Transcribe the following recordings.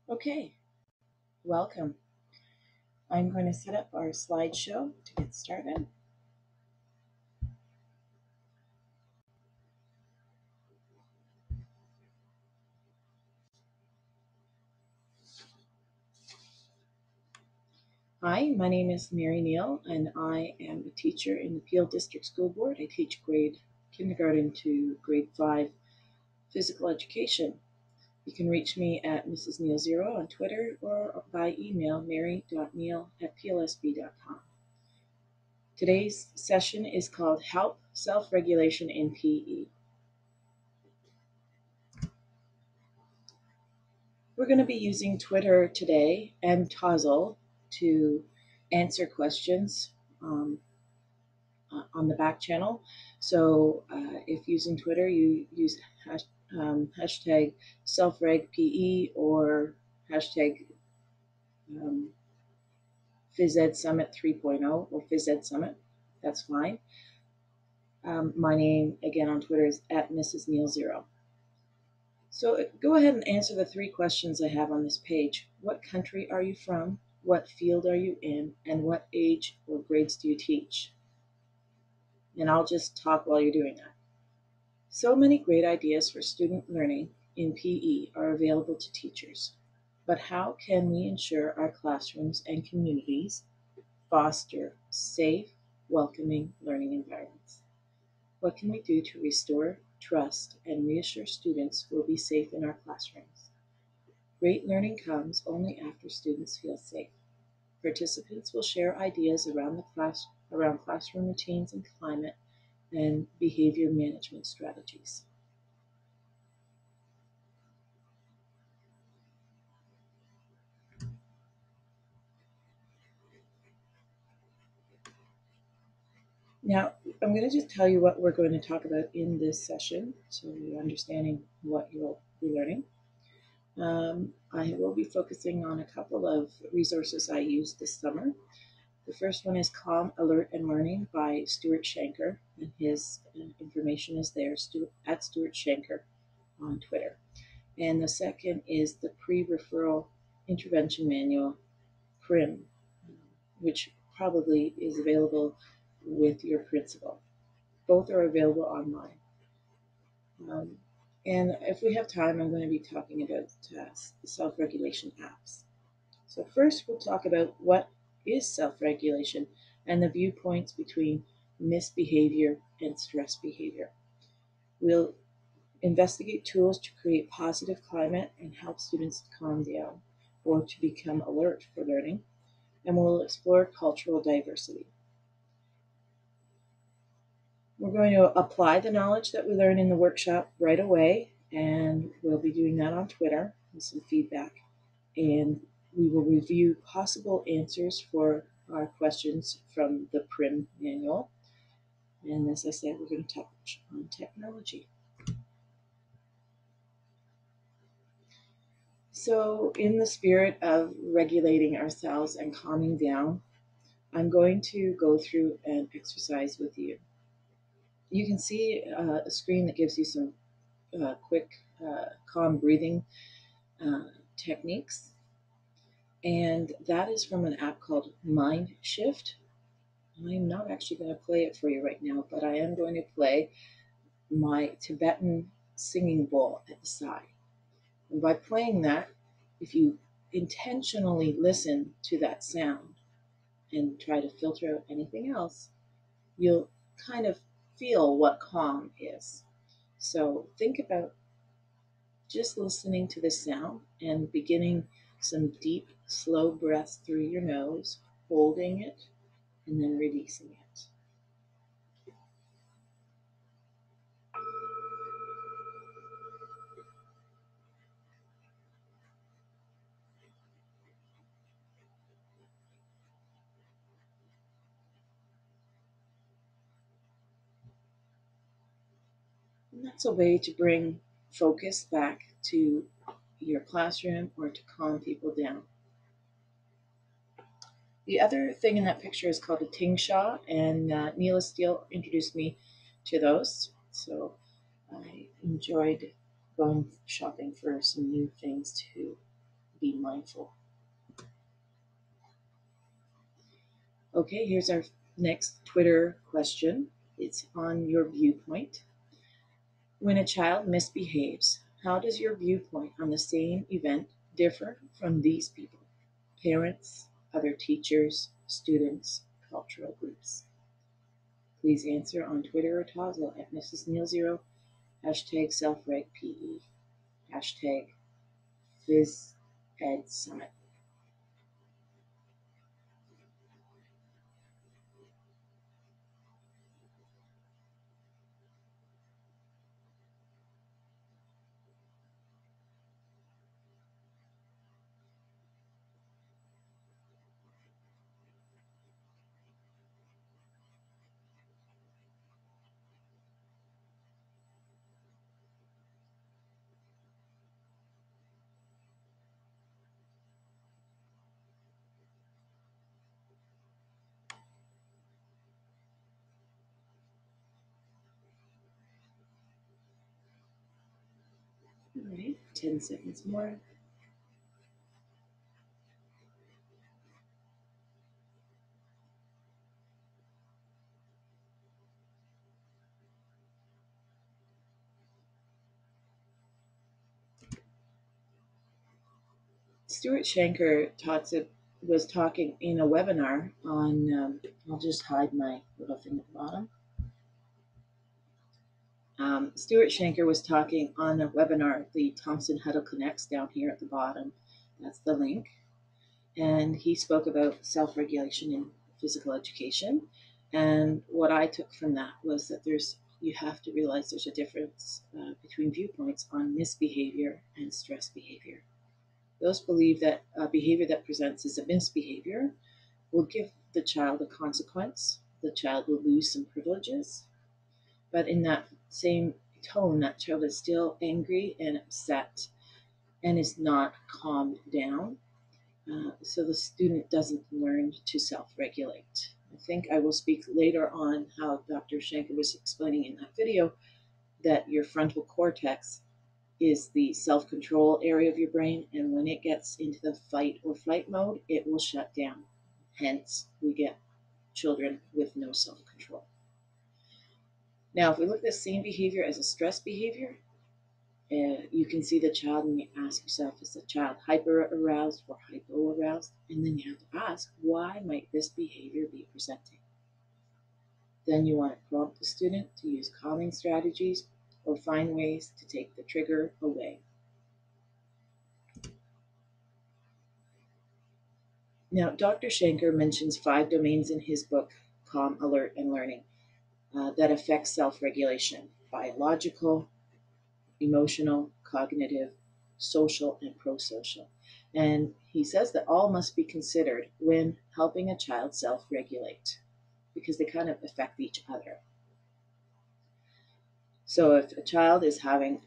Okay, welcome. I'm going to set up our slideshow to get started. Hi, my name is Mary Neal, and I am a teacher in the Peel District School Board. I teach grade kindergarten to grade 5 physical education. You can reach me at Mrs. Neal0 on Twitter or by email mary.neal@plsb.com. Today's session is called Help Self-Regulation in PE. We're going to be using Twitter today and Tozzle to answer questions on the back channel. So if using Twitter, you use hashtag selfregpe or hashtag PhysEd Summit 3.0 or PhysEd Summit. That's fine. My name again on Twitter is at Mrs. Neal0. So go ahead and answer the 3 questions I have on this page. What country are you from? What field are you in? And what age or grades do you teach? And I'll just talk while you're doing that. So many great ideas for student learning in PE are available to teachers. But how can we ensure our classrooms and communities foster safe, welcoming learning environments? What can we do to restore trust and reassure students we'll be safe in our classrooms? Great learning comes only after students feel safe. Participants will share ideas around classroom routines and climate and behavior management strategies. Now, I'm going to just tell you what we're going to talk about in this session so you're understanding what you'll be learning. I will be focusing on a couple of resources I used this summer. The first one is Calm, Alert, and Learning by Stuart Shanker, and his information is there, at Stuart Shanker on Twitter. And the second is the Pre-Referral Intervention Manual, PRIM, which probably is available with your principal. Both are available online. And if we have time, I'm going to be talking about self-regulation apps. So first, we'll talk about what is self-regulation and the viewpoints between misbehavior and stress behavior. We'll investigate tools to create positive climate and help students to calm down or to become alert for learning. And we'll explore cultural diversity. We're going to apply the knowledge that we learn in the workshop right away, and we'll be doing that on Twitter with some feedback. And we will review possible answers for our questions from the PRIM manual. And as I said, we're going to touch on technology. So in the spirit of regulating ourselves and calming down, I'm going to go through an exercise with you. You can see a screen that gives you some quick calm breathing techniques. And that is from an app called Mind Shift. I'm not actually going to play it for you right now, but I am going to play my Tibetan singing bowl at the side. And by playing that, if you intentionally listen to that sound and try to filter out anything else, you'll kind of feel what calm is. So think about just listening to the sound and beginning some deep, slow breaths through your nose, holding it, and then releasing it. And that's a way to bring focus back to your classroom or to calm people down. The other thing in that picture is called a tingsha, and Neela Steele introduced me to those. So I enjoyed going shopping for some new things to be mindful. Okay, here's our next Twitter question. It's on your viewpoint. When a child misbehaves, how does your viewpoint on the same event differ from these people? Parents, other teachers, students, cultural groups. Please answer on Twitter or Toggle at Mrs. Neil0, hashtag SelfRegPE, hashtag PhysEdSummit. All right, 10 seconds more. Stuart Shanker was talking in a webinar on, I'll just hide my little thing at the bottom. Stuart Shanker was talking on a webinar, the Thompson Huddle Connects down here at the bottom. That's the link. And he spoke about self-regulation in physical education. And what I took from that was that you have to realize there's a difference between viewpoints on misbehavior and stress behavior. Those believe that behavior that presents as a misbehavior will give the child a consequence. The child will lose some privileges. But in that same tone, that child is still angry and upset and is not calmed down. So the student doesn't learn to self-regulate. I think I will speak later on how Dr. Shanker was explaining in that video that your frontal cortex is the self-control area of your brain, and when it gets into the fight or flight mode, it will shut down. Hence, we get children with no self-control. Now, if we look at the same behavior as a stress behavior, you can see the child and you ask yourself, is the child hyper-aroused or hypo-aroused? And then you have to ask, why might this behavior be presenting? Then you want to prompt the student to use calming strategies or find ways to take the trigger away. Now, Dr. Shanker mentions 5 domains in his book, Calm, Alert, and Learning, that affect self-regulation: biological, emotional, cognitive, social, and pro-social. And he says that all must be considered when helping a child self-regulate because they kind of affect each other. So if a child is having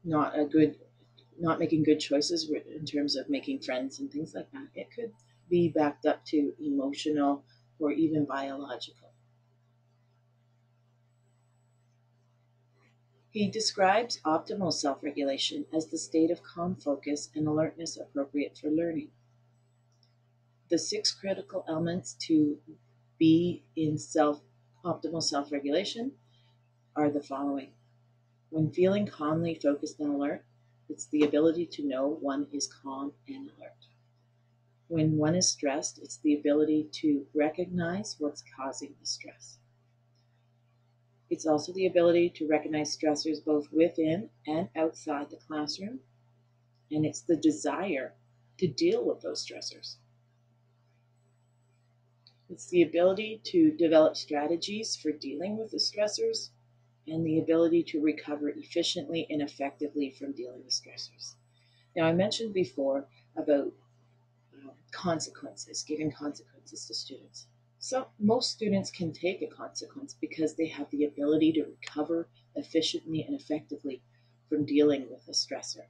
not making good choices in terms of making friends and things like that, it could be backed up to emotional or even biological. He describes optimal self-regulation as the state of calm focus and alertness appropriate for learning. The 6 critical elements to be in optimal self-regulation are the following. When feeling calmly focused and alert, it's the ability to know one is calm and alert. When one is stressed, it's the ability to recognize what's causing the stress. It's also the ability to recognize stressors both within and outside the classroom, and it's the desire to deal with those stressors. It's the ability to develop strategies for dealing with the stressors and the ability to recover efficiently and effectively from dealing with stressors. Now, I mentioned before about consequences, giving consequences to students. So most students can take a consequence because they have the ability to recover efficiently and effectively from dealing with a stressor.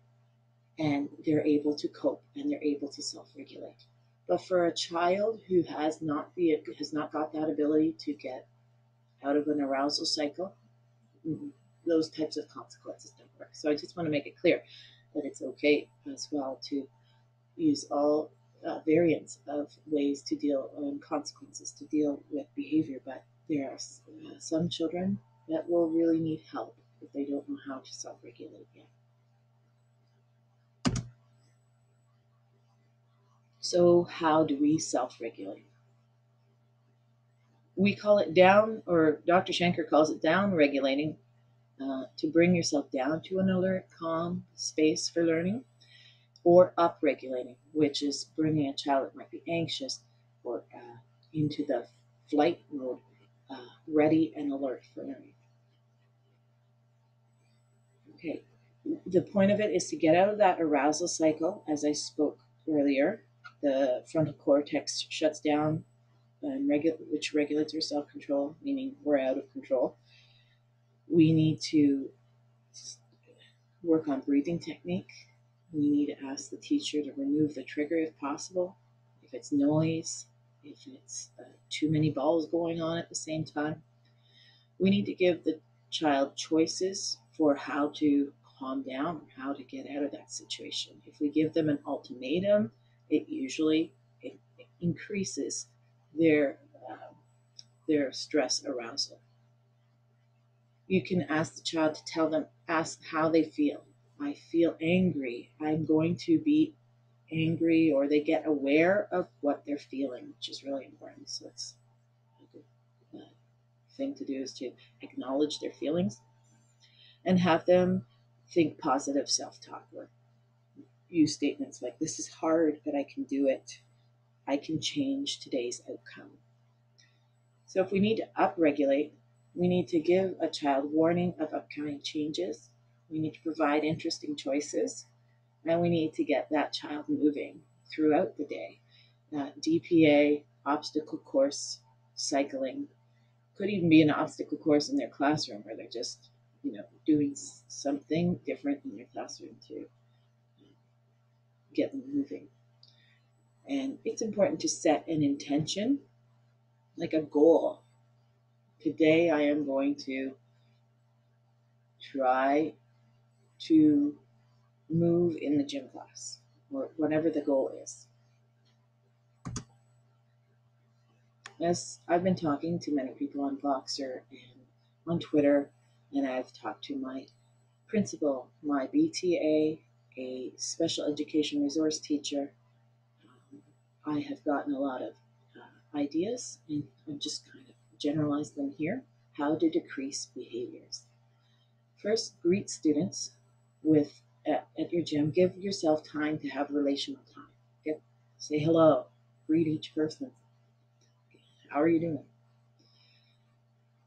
And they're able to cope and they're able to self-regulate. But for a child who has not got that ability to get out of an arousal cycle, those types of consequences don't work. So I just want to make it clear that it's okay as well to use all variants of ways to deal and consequences to deal with behavior, but there are some children that will really need help if they don't know how to self-regulate yet. So how do we self-regulate? We call it down, or Dr. Shanker calls it down regulating, to bring yourself down to an alert, calm space for learning, or up regulating, which is bringing a child that might be anxious or into the flight mode, ready and alert for learning. Okay, the point of it is to get out of that arousal cycle, as I spoke earlier. The frontal cortex shuts down, which regulates our self-control, meaning we're out of control. We need to work on breathing technique. We need to ask the teacher to remove the trigger if possible. If it's noise, if it's too many balls going on at the same time, we need to give the child choices for how to calm down or how to get out of that situation. If we give them an ultimatum, it usually increases their stress arousal. You can ask the child to ask how they feel. I feel angry. I'm going to be angry, or they get aware of what they're feeling, which is really important. So it's a good thing to do is to acknowledge their feelings and have them think positive self-talk, or use statements like, this is hard, but I can do it. I can change today's outcome. So if we need to upregulate, we need to give a child warning of upcoming changes. We need to provide interesting choices, and we need to get that child moving throughout the day. DPA, obstacle course, cycling, could even be an obstacle course in their classroom where they're just, doing something different in their classroom to get them moving. And it's important to set an intention, like a goal. Today I am going to try to move in the gym class, or whatever the goal is. As I've been talking to many people on Voxer and on Twitter, and I've talked to my principal, my BTA, a special education resource teacher, I have gotten a lot of ideas, and I've just kind of generalized them here. How to decrease behaviors. First, greet students at your gym. Give yourself time to have relational time. Say hello. Greet each person. How are you doing?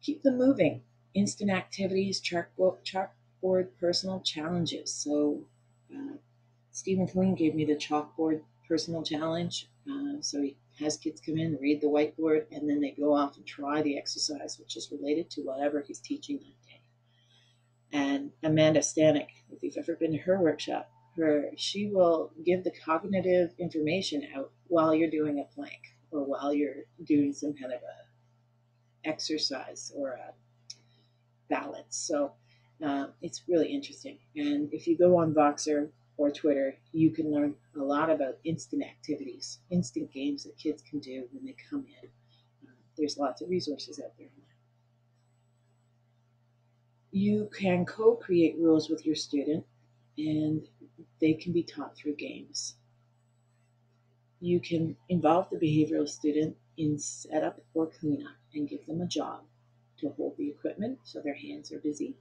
Keep them moving. Instant activities, chalkboard personal challenges. So Stephen Queen gave me the chalkboard personal challenge. So he has kids come in, read the whiteboard, and then they go off and try the exercise, which is related to whatever he's teaching that day. And Amanda Stanek, if you've ever been to her workshop, she will give the cognitive information out while you're doing a plank, or while you're doing some kind of a exercise or a balance. So it's really interesting. And if you go on Voxer or Twitter, you can learn a lot about instant activities, instant games that kids can do when they come in. There's lots of resources out there. You can co-create rules with your student, and they can be taught through games. You can involve the behavioral student in setup or cleanup and give them a job to hold the equipment so their hands are busy.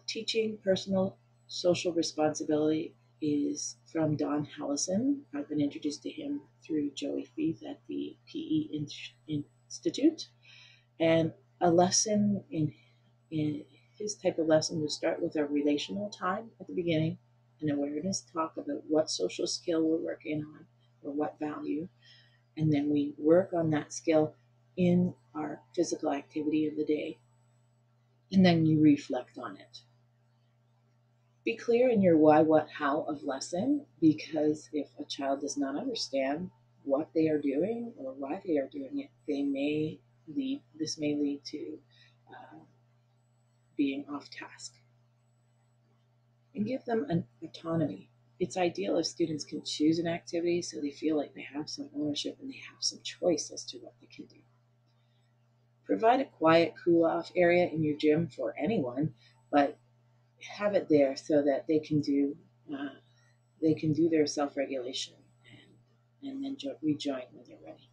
Teaching personal social responsibility is from Don Hallison. I've been introduced to him through Joey Feith at the PE Institute. And a lesson in his type of lesson would start with a relational time at the beginning, an awareness talk about what social skill we're working on or what value. And then we work on that skill in our physical activity of the day. And then you reflect on it. Be clear in your why, what, how of lesson, because if a child does not understand what they are doing or why they are doing it, this may lead to being off task. and give them an autonomy. It's ideal if students can choose an activity so they feel like they have some ownership and they have some choice as to what they can do. Provide a quiet, cool-off area in your gym for anyone, but have it there so that they can do their self-regulation and then rejoin when they're ready.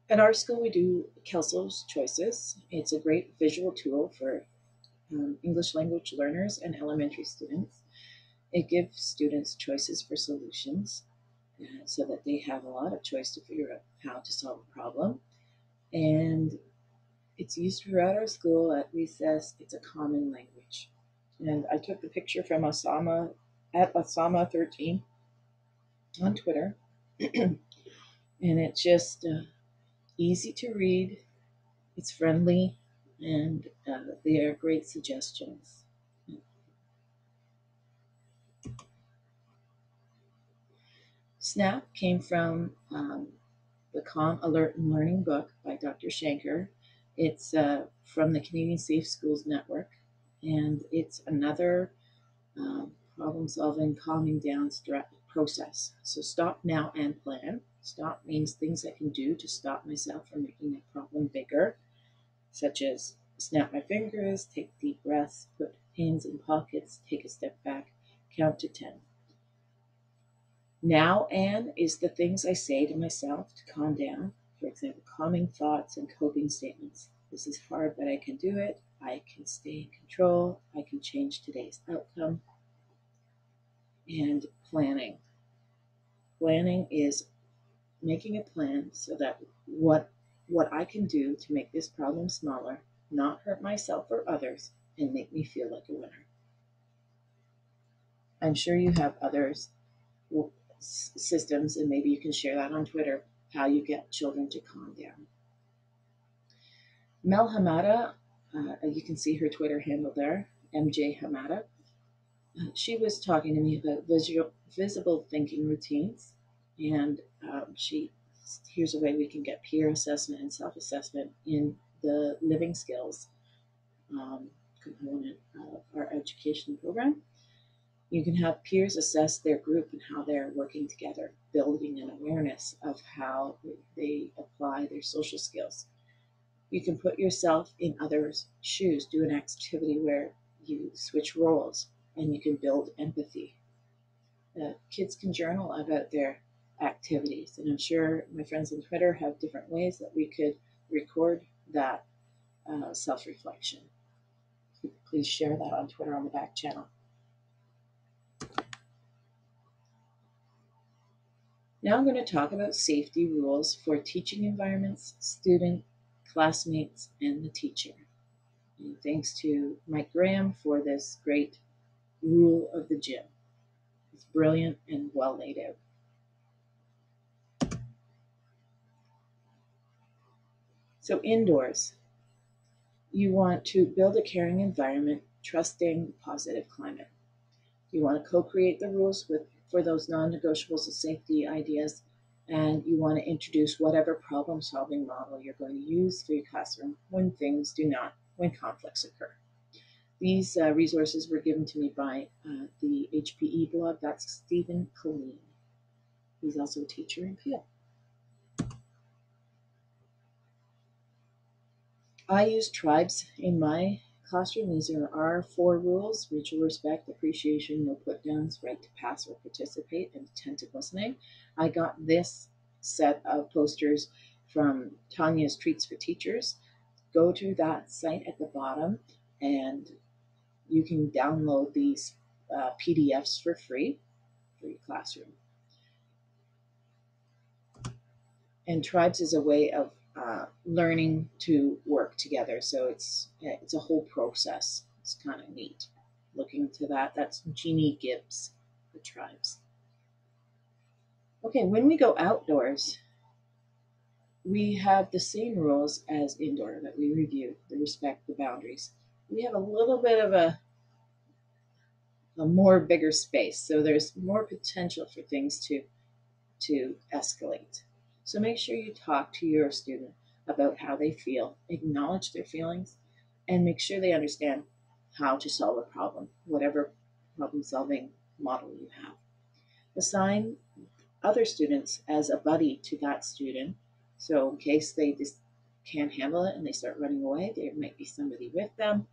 At our school, we do Kelso's Choices. It's a great visual tool for English language learners and elementary students. It gives students choices for solutions so that they have a lot of choice to figure out how to solve a problem. And it's used throughout our school at recess. It's a common language. And I took the picture from Osama at Osama13 on Twitter. And it's just easy to read. It's friendly, and they are great suggestions. SNAP came from the Calm, Alert, and Learning book by Dr. Shanker. It's from the Canadian Safe Schools Network, and it's another problem-solving, calming down process. So stop now and plan. Stop means things I can do to stop myself from making a problem bigger, such as snap my fingers, take deep breaths, put hands in pockets, take a step back, count to 10. Now and is the things I say to myself to calm down. For example, calming thoughts and coping statements. This is hard, but I can do it. I can stay in control. I can change today's outcome. And planning. Planning is making a plan so that what I can do to make this problem smaller, not hurt myself or others, and make me feel like a winner. I'm sure you have others systems, and maybe you can share that on Twitter, how you get children to calm down. Mel Hamada, you can see her Twitter handle there, MJ Hamada. She was talking to me about visible thinking routines, and here's a way we can get peer assessment and self-assessment in the living skills component of our education program. You can have peers assess their group and how they're working together, building an awareness of how they apply their social skills. You can put yourself in others' shoes, do an activity where you switch roles, and you can build empathy. Kids can journal about their activities, and I'm sure my friends on Twitter have different ways that we could record that self-reflection. Please share that on Twitter on the back channel. Now I'm going to talk about safety rules for teaching environments, student, classmates, and the teacher. And thanks to Mike Graham for this great rule of the gym. It's brilliant and well laid out. So indoors, you want to build a caring environment, trusting, positive climate. You want to co-create the rules for those non-negotiables of safety ideas, and you want to introduce whatever problem-solving model you're going to use for your classroom when conflicts occur. These resources were given to me by the HPE blog. That's Stephen Colleen. He's also a teacher in Peel. I use tribes in my classroom. These are our 4 rules: mutual respect, appreciation, no put downs, right to pass or participate, and attentive listening. I got this set of posters from Tanya's Treats for Teachers. Go to that site at the bottom, and you can download these PDFs for free for your classroom. And tribes is a way of learning to work together. So it's a whole process. It's kind of neat. Looking to that. That's Jeannie Gibbs, the tribes. Okay, when we go outdoors, we have the same rules as indoor that we reviewed, the respect, the boundaries. We have a little bit of a more bigger space, so there's more potential for things to escalate. So make sure you talk to your student about how they feel, acknowledge their feelings, and make sure they understand how to solve a problem, whatever problem solving model you have. Assign other students as a buddy to that student. So in case they just can't handle it and they start running away, there might be somebody with them.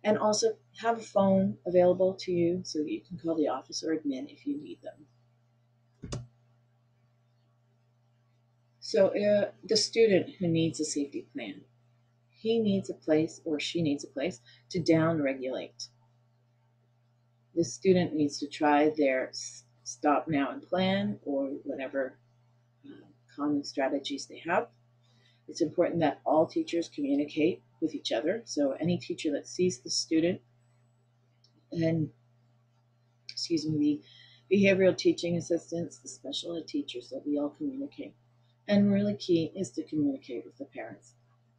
And also have a phone available to you so that you can call the office or admin if you need them. So the student who needs a safety plan, he needs a place or she needs a place to down regulate. The student needs to try their stop now and plan or whatever common strategies they have. It's important that all teachers communicate with each other. So any teacher that sees the student and, the behavioral teaching assistants, the special ed teachers, that we all communicate. And really key is to communicate with the parents.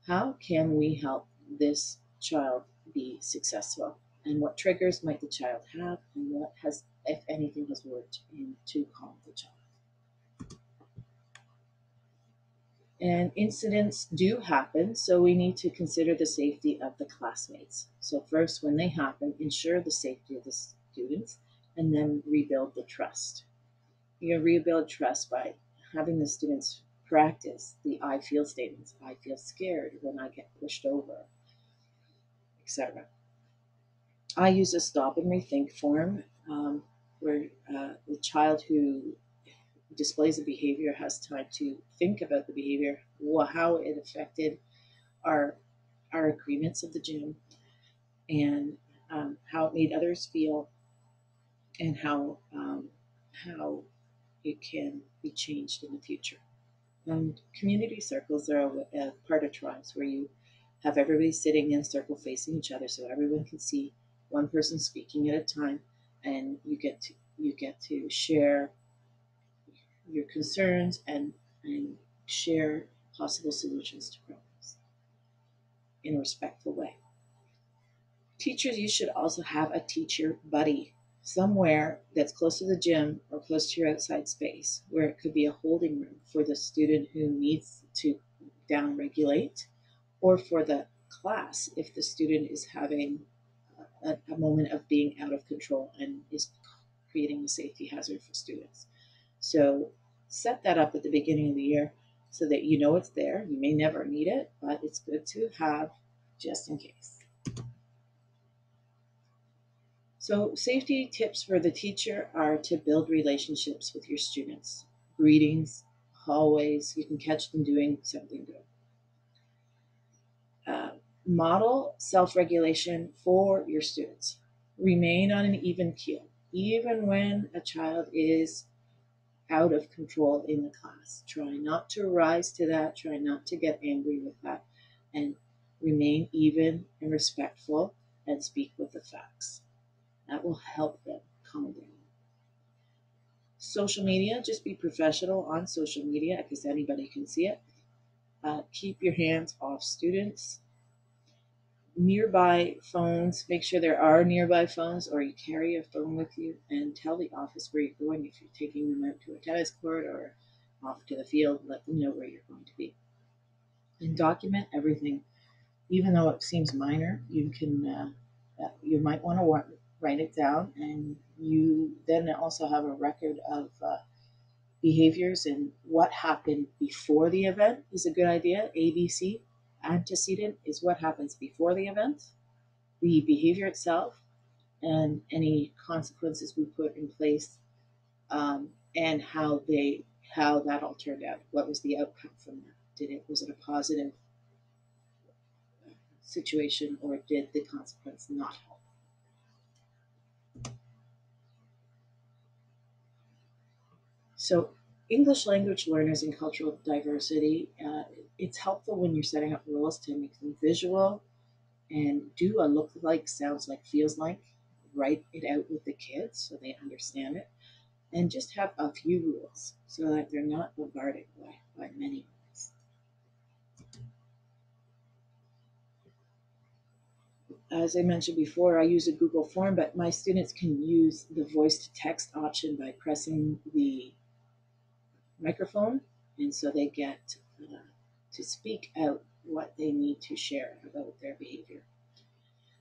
How can we help this child be successful? And what triggers might the child have? And what has, if anything, has worked in to calm the child? And incidents do happen, so we need to consider the safety of the classmates. So first, when they happen, ensure the safety of the students, and then rebuild the trust. You rebuild trust by having the students practice the I feel statements. I feel scared when I get pushed over, etc. I use a stop and rethink form where the child who displays a behavior has time to think about the behavior, how it affected our agreements of the gym, and how it made others feel, and how it can be changed in the future. And community circles are a part of tribes where you have everybody sitting in a circle facing each other, so everyone can see one person speaking at a time, and you get to share your concerns and share possible solutions to problems in a respectful way. Teachers, you should also have a teacher buddy somewhere that's close to the gym or close to your outside space, where it could be a holding room for the student who needs to down regulate, or for the class if the student is having a moment of being out of control and is creating a safety hazard for students. So set that up at the beginning of the year so that you know it's there. You may never need it, but it's good to have just in case. So safety tips for the teacher are to build relationships with your students. Greetings, hallways, you can catch them doing something good. Model self-regulation for your students. Remain on an even keel, even when a child is out of control in the class. Try not to rise to that. Try not to get angry with that. And remain even and respectful and speak with the facts. That will help them calm down. Social media, just be professional on social media because anybody can see it. Keep your hands off students. Nearby phones, make sure there are nearby phones or you carry a phone with you, and tell the office where you're going. If you're taking them out to a tennis court or off to the field, let them know where you're going to be. And document everything. Even though it seems minor, you might want to write it down, and you then also have a record of behaviors and what happened before the event is a good idea. ABC, antecedent, is what happens before the event, the behavior itself, and any consequences we put in place, and how that all turned out. What was the outcome from that? Was it a positive situation, or did the consequence not help? So English language learners and cultural diversity, it's helpful when you're setting up rules to make them visual and do a look like, sounds like, feels like. Write it out with the kids so they understand it. And just have a few rules so that they're not bombarded by many rules. As I mentioned before, I use a Google form, but my students can use the voice to text option by pressing the microphone, and so they get to speak out what they need to share about their behavior.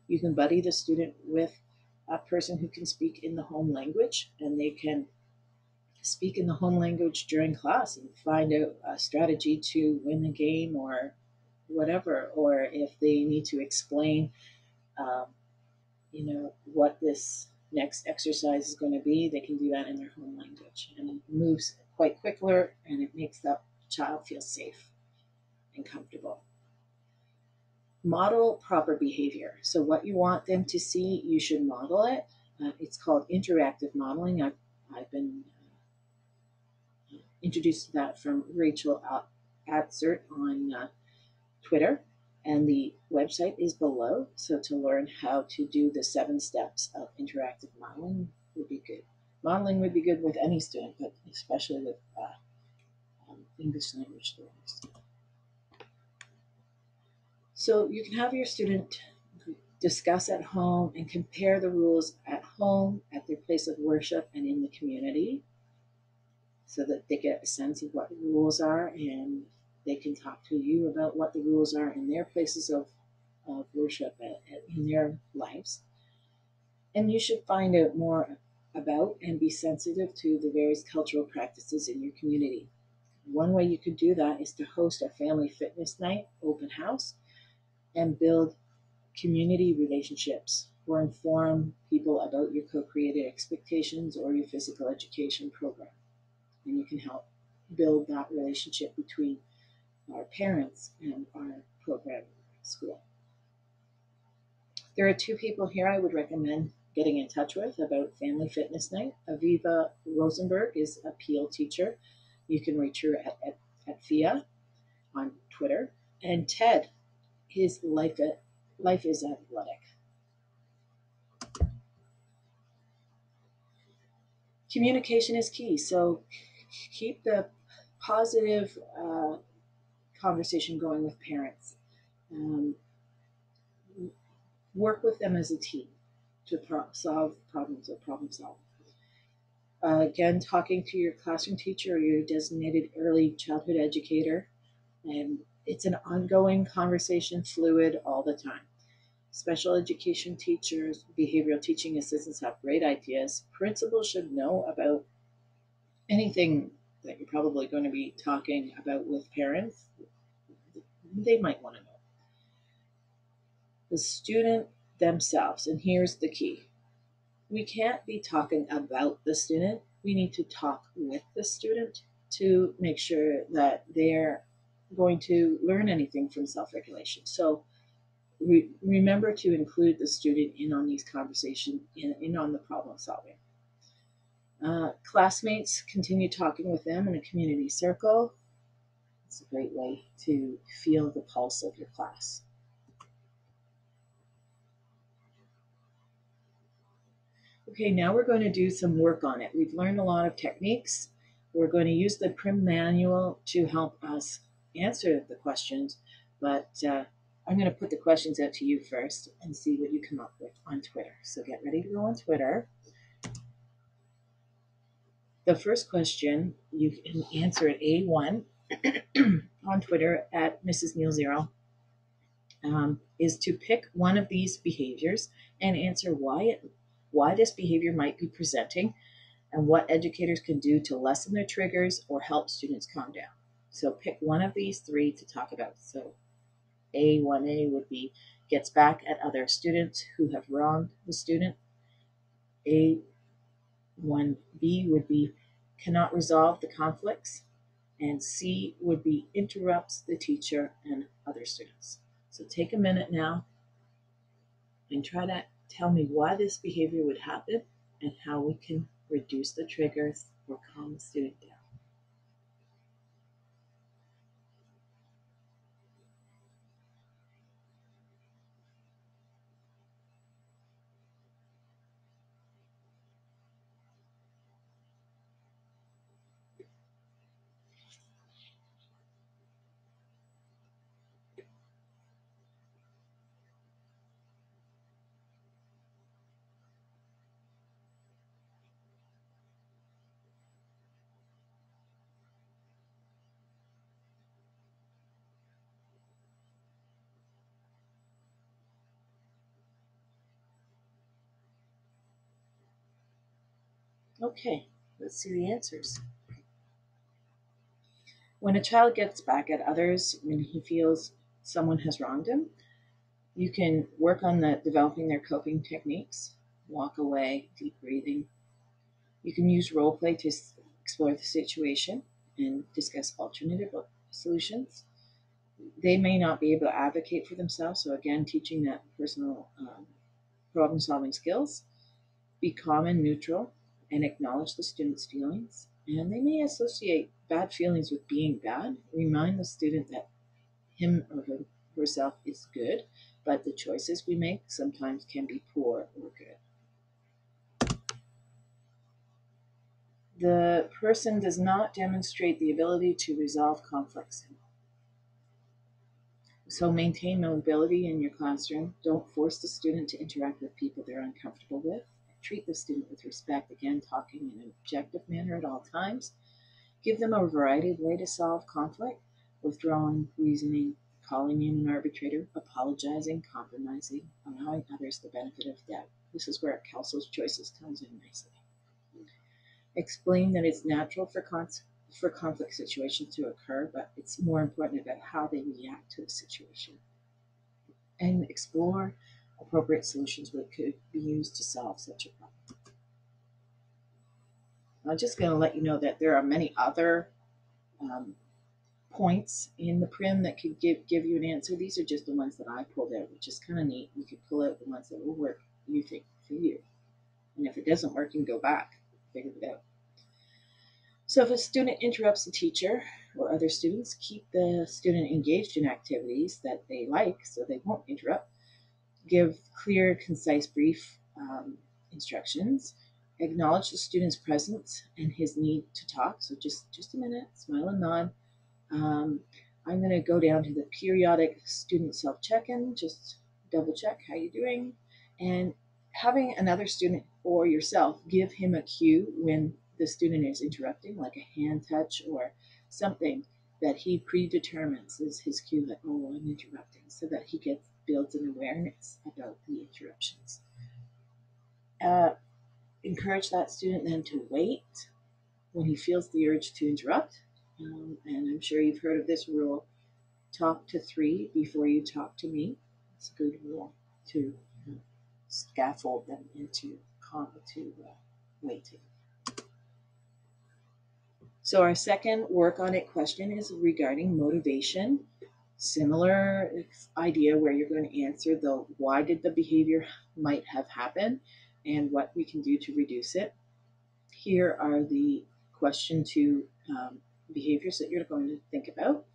You can buddy the student with a person who can speak in the home language, and they can speak in the home language during class and find out a strategy to win the game or whatever. Or if they need to explain, um, what this next exercise is going to be, they can do that in their home language. And it moves quite quicker and it makes that child feel safe and comfortable. Model proper behavior. So what you want them to see, you should model it. It's called interactive modeling. I've been introduced to that from Rachel Atzert on Twitter, and the website is below. So to learn how to do the 7 steps of interactive modeling would be good. Modeling would be good with any student, but especially with English language learners. So you can have your student discuss at home and compare the rules at home, at their place of worship, and in the community, so that they get a sense of what the rules are, and they can talk to you about what the rules are in their places of worship in their lives. And you should find out more about and be sensitive to the various cultural practices in your community. One way you could do that is to host a family fitness night, open house, and build community relationships, or inform people about your co-created expectations or your physical education program. And you can help build that relationship between our parents and our program school. There are 2 people here I would recommend getting in touch with about Family Fitness Night. Aviva Rosenberg is a PL teacher. You can reach her at FIA on Twitter. And Ted, his life is athletic. Communication is key. So keep the positive conversation going with parents. Work with them as a team to solve problems or problem solve. Again, talking to your classroom teacher or your designated early childhood educator, and it's an ongoing conversation, fluid all the time. Special education teachers, behavioral teaching assistants have great ideas. Principals should know about anything that you're probably going to be talking about with parents. They might want to know. The student themselves, and here's the key. We can't be talking about the student. We need to talk with the student to make sure that they're going to learn anything from self-regulation. So remember to include the student in on these conversations, in on the problem solving. Classmates, continue talking with them in a community circle. It's a great way to feel the pulse of your class. Okay, now we're going to do some work on it. We've learned a lot of techniques. We're going to use the PRIM manual to help us answer the questions, but I'm going to put the questions out to you first and see what you come up with on Twitter. So get ready to go on Twitter. The first question, you can answer at A1 on Twitter at Mrs. Neal 0, is to pick one of these behaviors and answer why this behavior might be presenting and what educators can do to lessen their triggers or help students calm down. So pick one of these 3 to talk about. So A1A would be gets back at other students who have wronged the student. A1B would be cannot resolve the conflicts. And C would be interrupts the teacher and other students. So take a minute now and try to tell me why this behavior would happen and how we can reduce the triggers or calm the student down. Okay, let's see the answers. When a child gets back at others when he feels someone has wronged him, you can work on developing their coping techniques, walk away, deep breathing. You can use role play to explore the situation and discuss alternative solutions. They may not be able to advocate for themselves, so again, teaching that personal problem solving skills. Be calm and neutral and acknowledge the student's feelings. And they may associate bad feelings with being bad. Remind the student that him or herself is good, but the choices we make sometimes can be poor or good. The person does not demonstrate the ability to resolve conflicts. So maintain mobility in your classroom. Don't force the student to interact with people they're uncomfortable with. Treat the student with respect, again, talking in an objective manner at all times. Give them a variety of ways to solve conflict: withdrawing, reasoning, calling in an arbitrator, apologizing, compromising, allowing others the benefit of doubt. This is where Kelso's choices comes in nicely. Explain that it's natural for conflict situations to occur, but it's more important about how they react to the situation. And explore appropriate solutions that could be used to solve such a problem. I'm just going to let you know that there are many other um, points in the prim that could give you an answer. These are just the ones that I pulled out, which is kind of neat. You could pull out the ones that will work, you think, for you. And if it doesn't work, you can go back, figure it out. So if a student interrupts the teacher or other students, keep the student engaged in activities that they like so they won't interrupt. Give clear, concise, brief instructions. Acknowledge the student's presence and his need to talk. So just a minute, smile and nod. Um, I'm going to go down to the periodic student self-check-in, just double check how you're doing. And having another student or yourself give him a cue when the student is interrupting, like a hand touch or something that he predetermines is his cue that, oh, I'm interrupting, so that he builds an awareness about the interruptions. Encourage that student then to wait when he feels the urge to interrupt. And I'm sure you've heard of this rule: talk to three before you talk to me. It's a good rule to scaffold them into waiting. So our second work on it question is regarding motivation. Similar idea where you're going to answer the why did the behavior might have happened and what we can do to reduce it. Here are the question two behaviors that you're going to think about.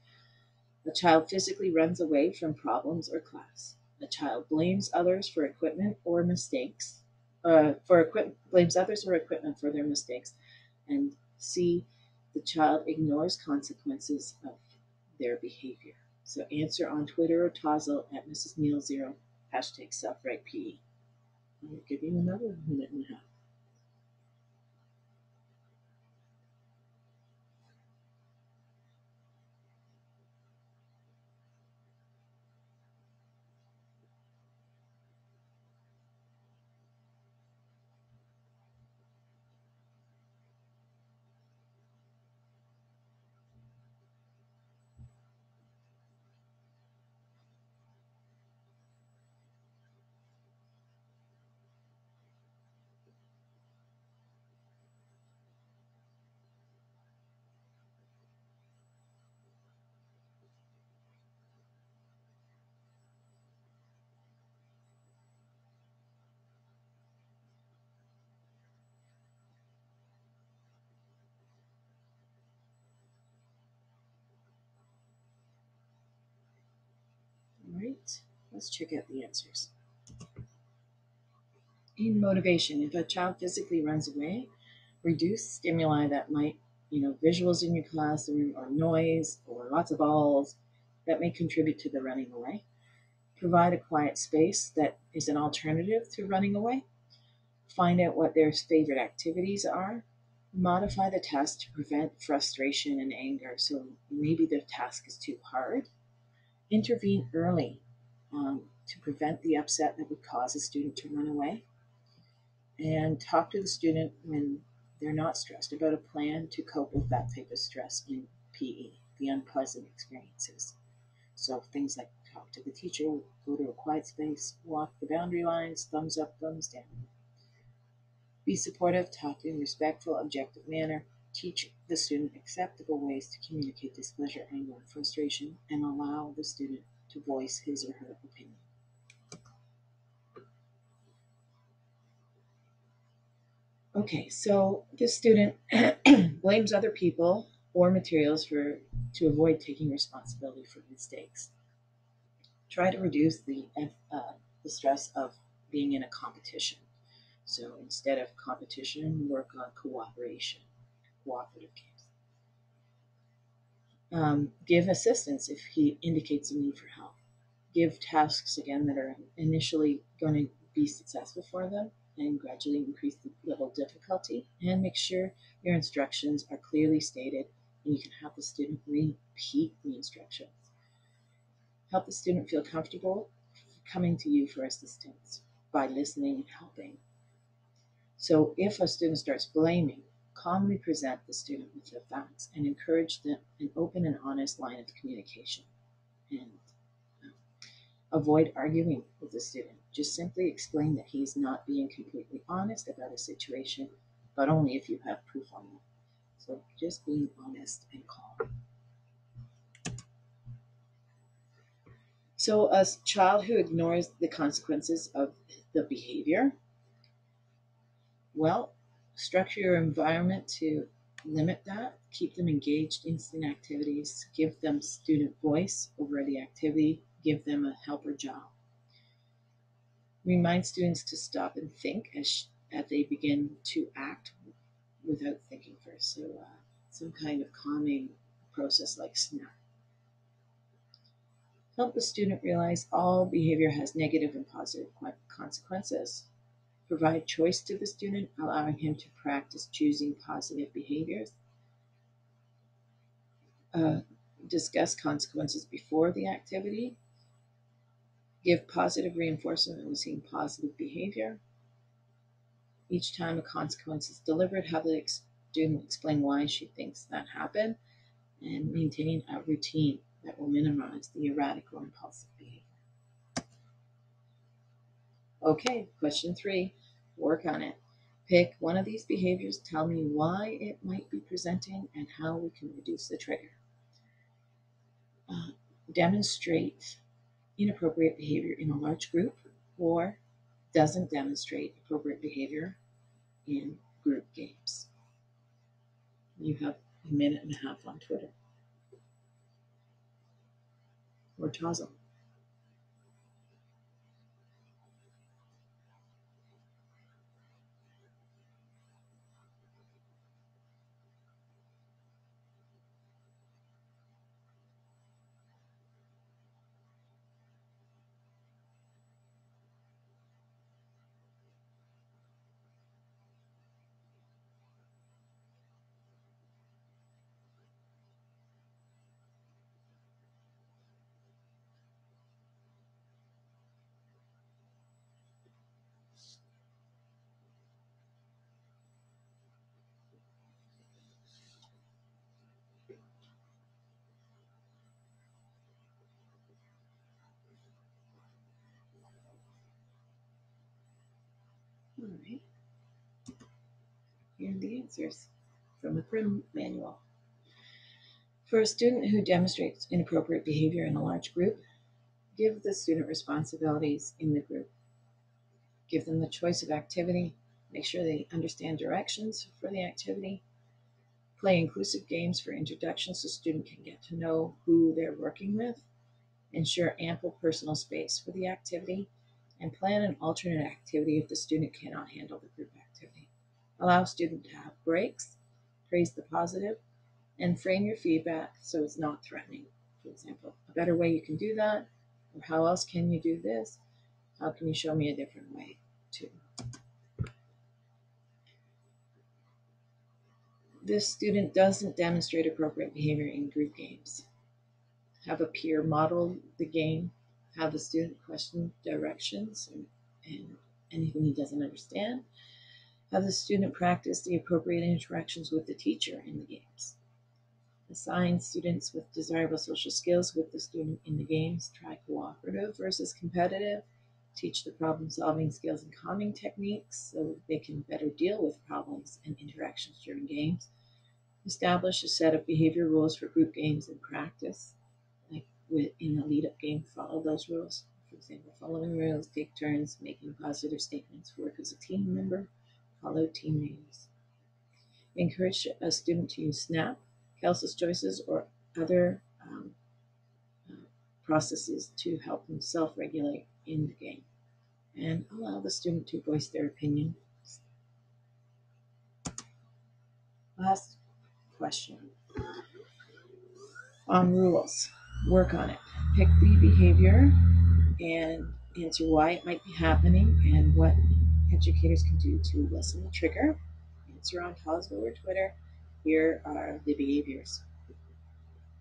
A child physically runs away from problems or class. A child blames others for equipment or mistakes. Blames others or equipment for their mistakes. And C, the child ignores consequences of their behavior. So answer on Twitter or Tozzle at Mrs. Neal0, hashtag selfrightpe. I'll give you another minute and a half. All right, let's check out the answers. In motivation, if a child physically runs away, reduce stimuli that might, visuals in your classroom or noise or lots of balls that may contribute to the running away. Provide a quiet space that is an alternative to running away. Find out what their favorite activities are. Modify the task to prevent frustration and anger. So maybe the task is too hard. Intervene early to prevent the upset that would cause a student to run away. And talk to the student when they're not stressed about a plan to cope with that type of stress in PE, the unpleasant experiences. So things like talk to the teacher, go to a quiet space, walk the boundary lines, thumbs up, thumbs down. Be supportive, talk in a respectful, objective manner. Teach the student acceptable ways to communicate displeasure, anger, and frustration, and allow the student to voice his or her opinion. Okay, so this student blames other people or materials to avoid taking responsibility for mistakes. Try to reduce the stress of being in a competition. So instead of competition, work on cooperation, cooperative games. Give assistance if he indicates a need for help. Give tasks again that are initially going to be successful for them and gradually increase the level of difficulty, and make sure your instructions are clearly stated and you can have the student repeat the instructions. Help the student feel comfortable coming to you for assistance by listening and helping. So if a student starts blaming, calmly present the student with the facts and encourage them an open and honest line of communication. And avoid arguing with the student. Just simply explain that he's not being completely honest about a situation, but only if you have proof on it. So just being honest and calm. So a child who ignores the consequences of the behavior, well, structure your environment to limit that. Keep them engaged in student activities. Give them student voice over the activity. Give them a helper job. Remind students to stop and think as they begin to act without thinking first. So some kind of calming process like snap. Help the student realize all behavior has negative and positive consequences. Provide choice to the student, allowing him to practice choosing positive behaviors. Discuss consequences before the activity. Give positive reinforcement when seeing positive behavior. Each time a consequence is delivered, have the student explain why she thinks that happened, and maintain a routine that will minimize the erratic or impulsive behavior. Okay, question 3. Work on it. Pick one of these behaviors, tell me why it might be presenting, and how we can reduce the trigger. Demonstrate inappropriate behavior in a large group, or doesn't demonstrate appropriate behavior in group games. You have a minute and a half on Twitter or Tazo. All right. Here are the answers from the Prim Manual. For a student who demonstrates inappropriate behavior in a large group, give the student responsibilities in the group. Give them the choice of activity. Make sure they understand directions for the activity. Play inclusive games for introduction so student can get to know who they're working with. Ensure ample personal space for the activity. And plan an alternate activity if the student cannot handle the group activity. Allow student to have breaks. Praise the positive. And frame your feedback so it's not threatening. For example, a better way you can do that, or how else can you do this? How can you show me a different way too? This student doesn't demonstrate appropriate behavior in group games. Have a peer model the game. Have the student question directions and anything he doesn't understand. Have the student practice the appropriate interactions with the teacher in the games. Assign students with desirable social skills with the student in the games. Try cooperative versus competitive. Teach the problem-solving skills and calming techniques so they can better deal with problems and interactions during games. Establish a set of behavior rules for group games and practice. Like in the lead-up game, follow those rules. For example, following rules, take turns, making positive statements, work as a team member, follow team names. Encourage a student to use SNAP, Kelsey's choices, or other uh, processes to help them self-regulate in the game. And allow the student to voice their opinion. Last question. On rules, work on it. Pick the behavior and answer why it might be happening and what educators can do to lessen the trigger. Answer on Cosmo or Twitter. Here are the behaviors.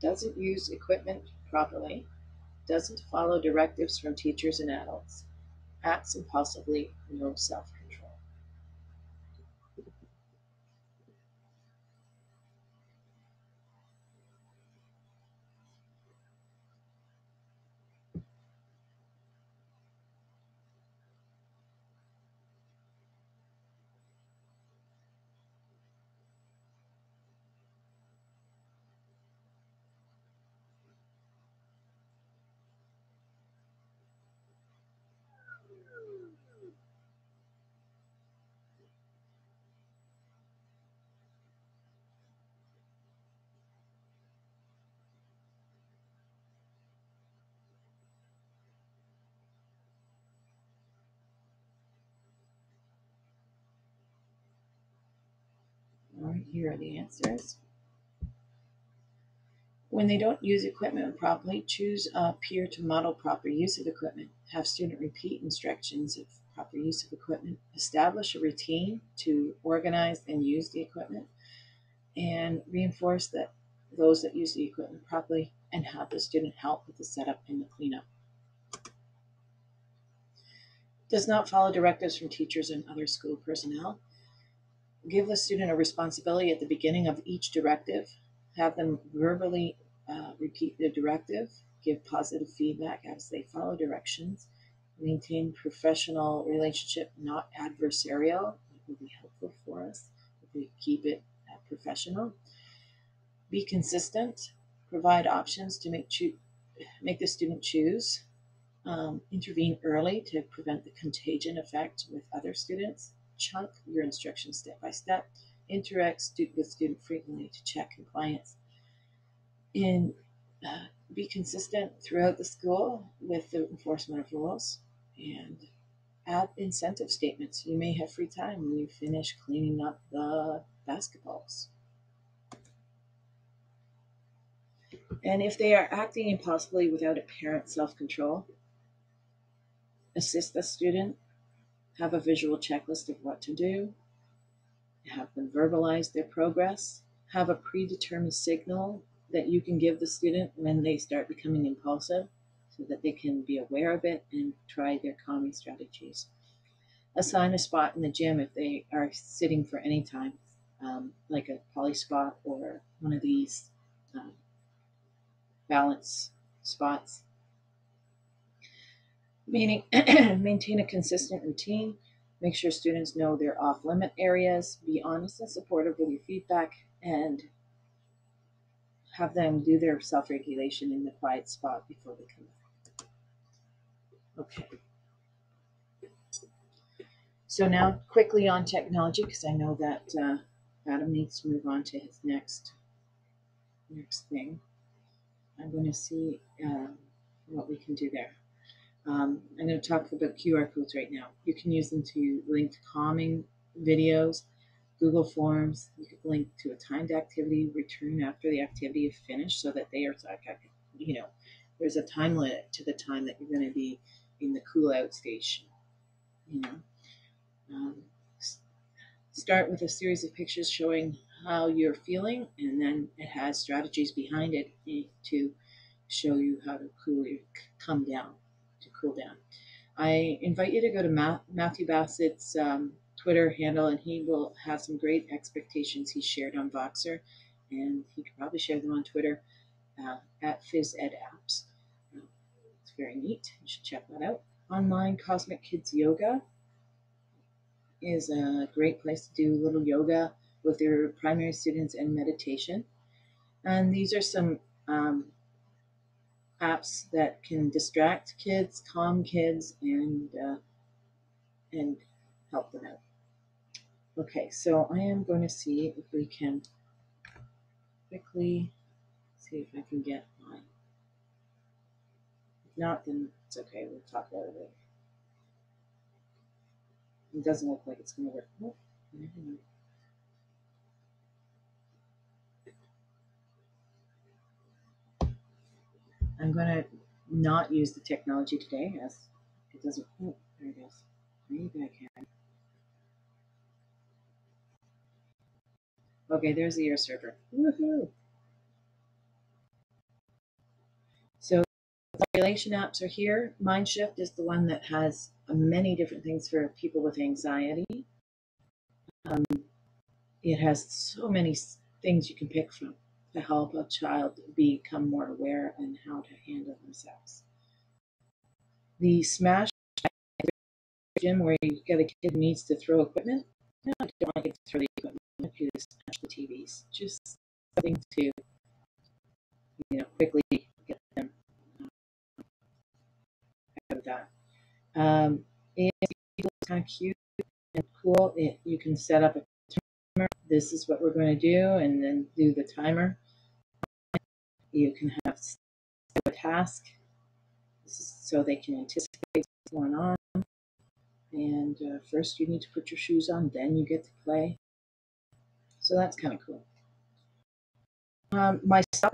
Doesn't use equipment properly. Doesn't follow directives from teachers and adults. Acts impulsively, no self-control. All right, here are the answers. When they don't use equipment properly, choose a peer to model proper use of equipment. Have student repeat instructions of proper use of equipment. Establish a routine to organize and use the equipment. And reinforce that those that use the equipment properly and have the student help with the setup and the cleanup. Does not follow directives from teachers and other school personnel. Give the student a responsibility at the beginning of each directive. Have them verbally repeat the directive. Give positive feedback as they follow directions. Maintain professional relationship, not adversarial. It will be helpful for us if we keep it professional. Be consistent. Provide options to make the student choose. Intervene early to prevent the contagion effect with other students. Chunk your instructions step by step. Interact with student frequently to check compliance. And be consistent throughout the school with the enforcement of rules. And add incentive statements. You may have free time when you finish cleaning up the basketballs. And if they are acting impulsively without apparent self-control, assist the student, have a visual checklist of what to do, have them verbalize their progress, have a predetermined signal that you can give the student when they start becoming impulsive so that they can be aware of it and try their calming strategies. Assign a spot in the gym if they are sitting for any time, like a poly spot or one of these um, balance spots. Meaning, maintain a consistent routine. Make sure students know their off-limit areas. Be honest and supportive with your feedback, and have them do their self-regulation in the quiet spot before they come back. Okay. So now quickly on technology, because I know that Adam needs to move on to his next thing. I'm going to see what we can do there. I'm going to talk about QR codes right now. You can use them to link to calming videos, Google Forms. You could link to a timed activity, return after the activity is finished so that they are, there's a time limit to the time that you're going to be in the cool out station. Um, start with a series of pictures showing how you're feeling, and then it has strategies behind it to show you how to cool down. I invite you to go to Matthew Bassett's Twitter handle, and he will have some great expectations he shared on Voxer, and he could probably share them on Twitter at PhysEdApps. It's very neat. You should check that out. Online Cosmic Kids Yoga is a great place to do little yoga with their primary students and meditation. And these are some apps that can distract kids, calm kids, and help them out. Okay, so I am going to see if we can quickly see if I can get mine. If not, then it's okay. We'll talk about it later. It doesn't look like it's going to work. Oh, I'm going to not use the technology today as it doesn't. Oh, there it is. Maybe I can. Okay, there's the air server. Woohoo! So the relation apps are here. Mindshift is the one that has many different things for people with anxiety. It has so many things you can pick from to help a child become more aware and how to handle themselves. The Smash gym where you get a kid who needs to throw equipment. No, I don't want to throw the equipment. I want you to smash the TVs. Just something to, quickly get them out of that. It's kind of cute and cool. You can set up a timer. This is what we're going to do, and then do the timer. You can have a task. This is so they can anticipate what's going on. And first you need to put your shoes on, then you get to play. So that's kind of cool. My stop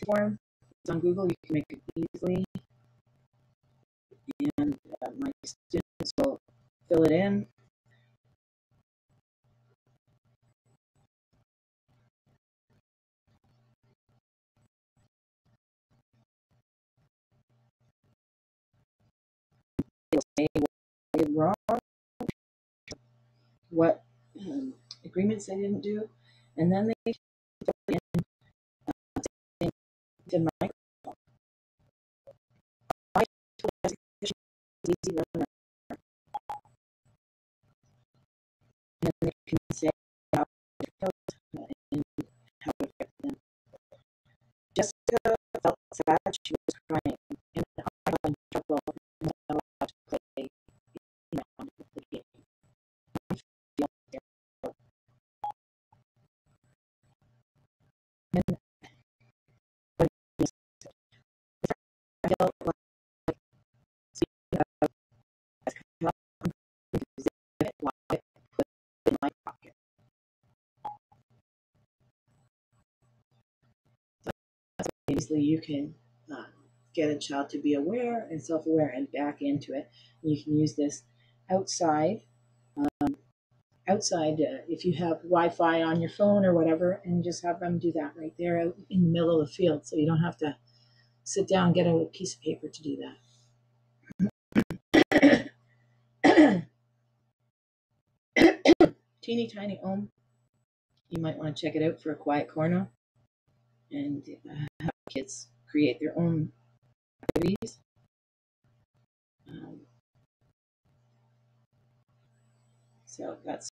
form is on Google. You can make it easily. And my students will fill it in. They'll say what they did wrong, what agreements they didn't do, and then they fill it in to my easy run, and they can say how it felt and how it affected them. Jessica felt sad. She was crying, and I got in trouble and not allowed to play the game. And I felt like in my pocket. So obviously you can get a child to be aware and self-aware and back into it. And you can use this outside. If you have Wi-Fi on your phone or whatever, and just have them do that right there out in the middle of the field, so you don't have to sit down and get a piece of paper to do that. Teeny tiny Ohm. You might want to check it out for a quiet corner and have kids create their own activities. So that's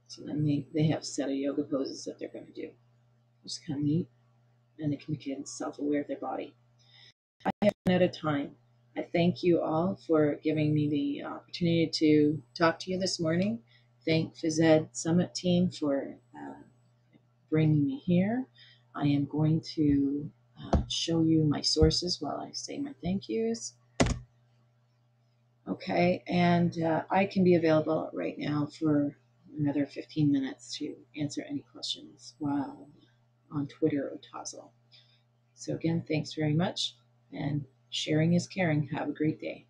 so then they have a set of yoga poses that they're going to do, which is kind of neat, and they can become self-aware of their body. I have run out of time. I thank you all for giving me the opportunity to talk to you this morning. Thank PhysEd Summit team for bringing me here. I am going to show you my sources while I say my thank yous. Okay, and I can be available right now for another 15 minutes to answer any questions while on Twitter or Tozzle. So again, thanks very much, and sharing is caring. Have a great day.